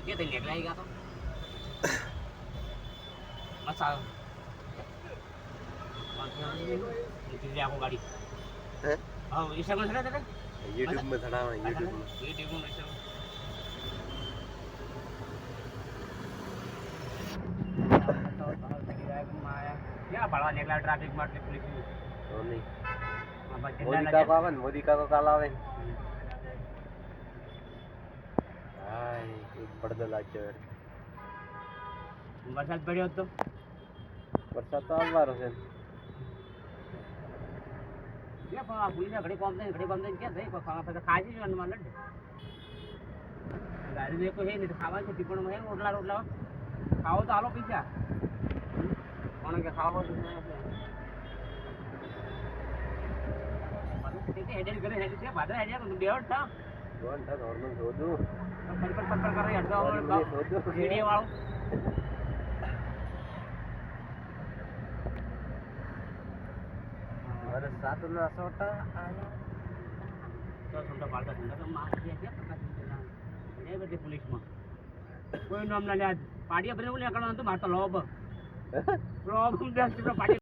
કે તે નીકળાઈ ગયા તો મસા આખો ગાડી હે હા ઇન્સ્ટાગ્રામ ચડા હતા YouTube માં ચડાવવા YouTube માં ક્યાં પડવા નીકળ્યા ટ્રાફિક માં પોલીસ તો નહીં મોદી કાકો આવે ને મોદી કાકો કાલ આવે ને હાય એક પડદો લાગ્યો યાર વરસાદ પડ્યો હતો વરસાદ તો આવવાનો છે ક્યાં પણ આ પોલીસ ઘડી કોમ દે ક્યાં થઈ ખાવા પછી ખાજી જવાનું માં લડ ગાડી મેં કોઈ હે નહીં ખાવા છે ટીપણ માં રોટલા ખાવો તો આલો પૈસા કોણ કે ખાવો હેડેલ કરે હેડેલ છે ભાદર હેડેલ બેવડ થા કોણ થા નોર્મલ શોધું પર કરે હેડતો સીડી વાળો વરસાદ ના સોટા આયા તો સુંદર પાડતા સુંદર તો માર છે એ બધી પોલીસમાં કોઈ નામ ના લે પાડીએ બને ઓલે કરવાનું તો માર તો લોબ લોબ 10 પાડી